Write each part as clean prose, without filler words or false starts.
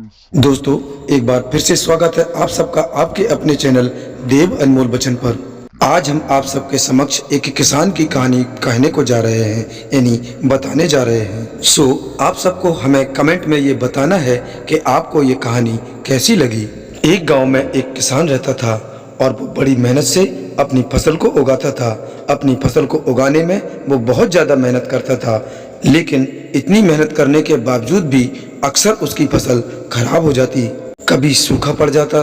दोस्तों, एक बार फिर से स्वागत है आप सबका आपके अपने चैनल देव अनमोल बचन पर। आज हम आप सबके समक्ष एक किसान की कहानी कहने को जा रहे हैं, यानी बताने जा रहे हैं। आप सबको हमें कमेंट में ये बताना है कि आपको ये कहानी कैसी लगी। एक गांव में एक किसान रहता था और वो बड़ी मेहनत से अपनी फसल को उगाता था। अपनी फसल को उगाने में वो बहुत ज़्यादा मेहनत करता था, लेकिन इतनी मेहनत करने के बावजूद भी अक्सर उसकी फसल खराब हो जाती। कभी सूखा पड़ जाता,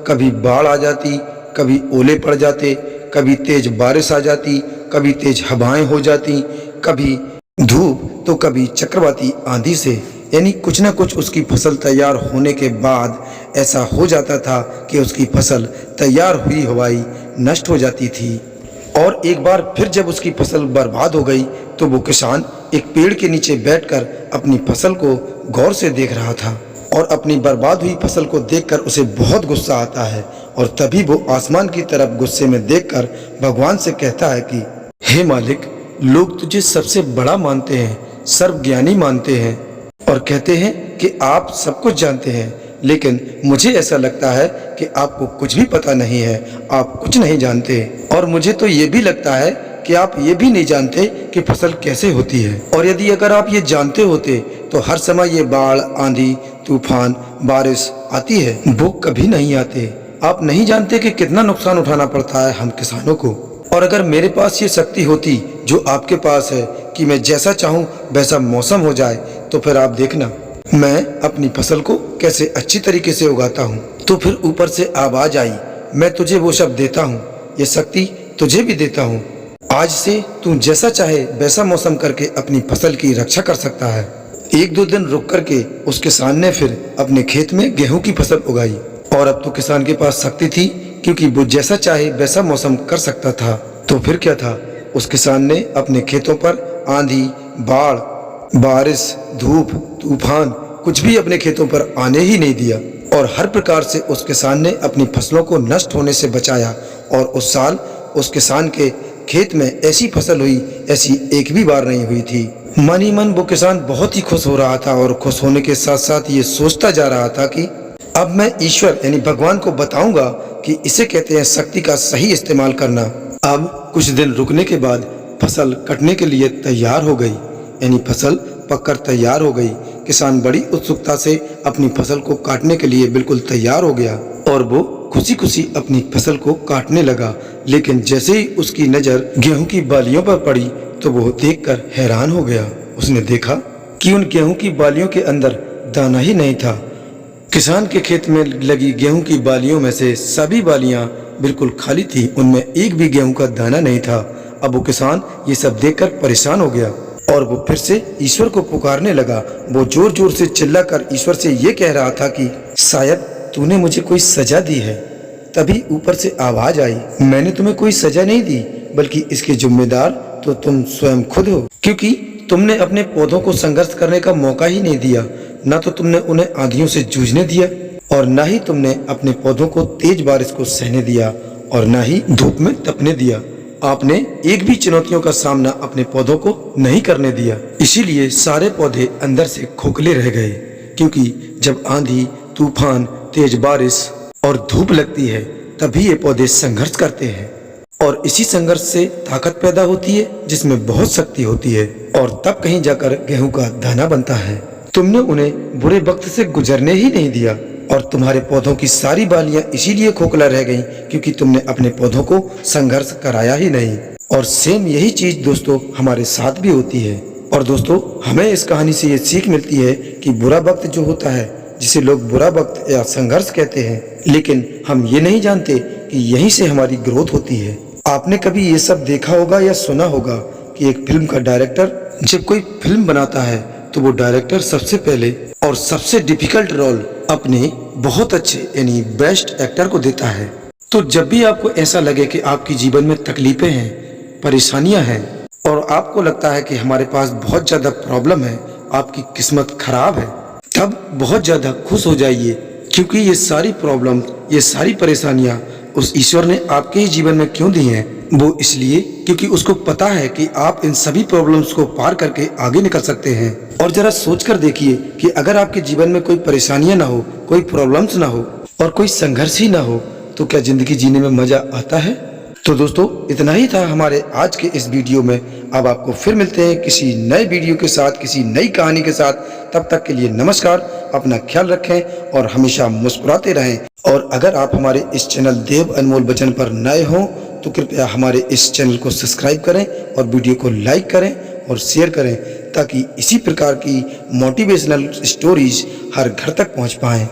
कभी बाढ़ आ जाती, कभी ओले पड़ जाते, कभी तेज बारिश आ जाती, कभी तेज हवाएं हो जाती, कभी धूप तो कभी चक्रवाती आंधी से। यानी कुछ न कुछ उसकी फसल तैयार होने के बाद ऐसा हो जाता था कि उसकी फसल तैयार हुई हवाई नष्ट हो जाती थी। और एक बार फिर जब उसकी फसल बर्बाद हो गई तो वो किसान एक पेड़ के नीचे बैठकर अपनी फसल को गौर से देख रहा था। और अपनी बर्बाद हुई फसल को देखकर उसे बहुत गुस्सा आता है और तभी वो आसमान की तरफ गुस्से में देखकर भगवान से कहता है कि हे मालिक, लोग तुझे सबसे बड़ा मानते हैं, सर्वज्ञानी मानते हैं और कहते हैं कि आप सब कुछ जानते हैं, लेकिन मुझे ऐसा लगता है कि आपको कुछ भी पता नहीं है, आप कुछ नहीं जानते। और मुझे तो ये भी लगता है कि आप ये भी नहीं जानते कि फसल कैसे होती है। और यदि अगर आप ये जानते होते तो हर समय ये बाढ़, आंधी, तूफान, बारिश आती है, वो कभी नहीं आते। आप नहीं जानते कि कितना नुकसान उठाना पड़ता है हम किसानों को। और अगर मेरे पास ये शक्ति होती जो आपके पास है कि मैं जैसा चाहूँ वैसा मौसम हो जाए, तो फिर आप देखना मैं अपनी फसल को कैसे अच्छी तरीके से उगाता हूँ। तो फिर ऊपर से आवाज आई, मैं तुझे वो शब्द देता हूँ, ये शक्ति तुझे भी देता हूँ। आज से तू जैसा चाहे वैसा मौसम करके अपनी फसल की रक्षा कर सकता है। एक दो दिन रुक करके उस किसान ने फिर अपने खेत में गेहूं की फसल उगाई। और अब तो किसान के पास शक्ति थी, क्योंकि वो जैसा चाहे वैसा मौसम कर सकता था। तो फिर क्या था, उस किसान ने अपने खेतों पर आंधी, बाढ़, बारिश, धूप, तूफान कुछ भी अपने खेतों पर आने ही नहीं दिया। और हर प्रकार से उस किसान ने अपनी फसलों को नष्ट होने से बचाया। और उस साल उस किसान के खेत में ऐसी फसल हुई, ऐसी एक भी बार नहीं हुई थी। मन ही मन वो किसान बहुत ही खुश हो रहा था और खुश होने के साथ साथ ये सोचता जा रहा था कि अब मैं ईश्वर यानी भगवान को बताऊंगा कि इसे कहते हैं शक्ति का सही इस्तेमाल करना। अब कुछ दिन रुकने के बाद फसल कटने के लिए तैयार हो गई, यानी फसल पककर तैयार हो गई। किसान बड़ी उत्सुकता से अपनी फसल को काटने के लिए बिल्कुल तैयार हो गया और वो खुशी खुशी अपनी फसल को काटने लगा। लेकिन जैसे ही उसकी नज़र गेहूं की बालियों पर पड़ी तो वो देखकर हैरान हो गया। उसने देखा कि उन गेहूं की बालियों के अंदर दाना ही नहीं था। किसान के खेत में लगी गेहूं की बालियों में से सभी बालियां बिल्कुल खाली थी, उनमें एक भी गेहूं का दाना नहीं था। अब वो किसान ये सब देखकर परेशान हो गया और वो फिर से ईश्वर को पुकारने लगा। वो जोर जोर से चिल्लाकर ईश्वर से ये कह रहा था कि शायद तूने मुझे कोई सजा दी है। तभी ऊपर से आवाज आई, मैंने तुम्हें कोई सजा नहीं दी, बल्कि इसके जिम्मेदार तो तुम स्वयं खुद हो, क्योंकि तुमने अपने पौधों को संघर्ष करने का मौका ही नहीं दिया। न तो तुमने उन्हें आंधियों से जूझने दिया और न ही तुमने अपने पौधों को तेज बारिश को सहने दिया और न ही धूप में तपने दिया। आपने एक भी चुनौतियों का सामना अपने पौधों को नहीं करने दिया। इसीलिए सारे पौधे अंदर से खोखले रह गए, क्योंकि जब आंधी, तूफान, तेज बारिश और धूप लगती है तभी ये पौधे संघर्ष करते हैं। और इसी संघर्ष से ताकत पैदा होती है, जिसमें बहुत शक्ति होती है, और तब कहीं जाकर गेहूं का दाना बनता है। तुमने उन्हें बुरे वक्त से गुजरने ही नहीं दिया और तुम्हारे पौधों की सारी बालियां इसीलिए खोखला रह गईं क्योंकि तुमने अपने पौधों को संघर्ष कराया ही नहीं। और सेम यही चीज दोस्तों हमारे साथ भी होती है। और दोस्तों, हमें इस कहानी से ये सीख मिलती है कि बुरा वक्त जो होता है, जिसे लोग बुरा वक्त या संघर्ष कहते हैं, लेकिन हम ये नहीं जानते कि यहीं से हमारी ग्रोथ होती है। आपने कभी ये सब देखा होगा या सुना होगा कि एक फिल्म का डायरेक्टर जब कोई फिल्म बनाता है तो वो डायरेक्टर सबसे पहले और सबसे डिफिकल्ट रोल अपने बहुत अच्छे यानी बेस्ट एक्टर को देता है। तो जब भी आपको ऐसा लगे कि आपकी जीवन में तकलीफें हैं, परेशानियां हैं और आपको लगता है कि हमारे पास बहुत ज्यादा प्रॉब्लम है, आपकी किस्मत खराब है, तब बहुत ज्यादा खुश हो जाइए, क्योंकि ये सारी प्रॉब्लम, ये सारी परेशानियां उस ईश्वर ने आपके ही जीवन में क्यों दी हैं, वो इसलिए क्योंकि उसको पता है कि आप इन सभी प्रॉब्लम्स को पार करके आगे निकल सकते हैं। और जरा सोचकर देखिए कि अगर आपके जीवन में कोई परेशानियां ना हो, कोई प्रॉब्लम्स ना हो और कोई संघर्ष ही ना हो, तो क्या जिंदगी जीने में मजा आता है? तो दोस्तों, इतना ही था हमारे आज के इस वीडियो में। अब आपको फिर मिलते हैं किसी नए वीडियो के साथ, किसी नई कहानी के साथ। तब तक के लिए नमस्कार, अपना ख्याल रखें और हमेशा मुस्कुराते रहें। और अगर आप हमारे इस चैनल देव अनमोल बचन पर नए हों तो कृपया हमारे इस चैनल को सब्सक्राइब करें और वीडियो को लाइक करें और शेयर करें, ताकि इसी प्रकार की मोटिवेशनल स्टोरीज हर घर तक पहुंच पाएं।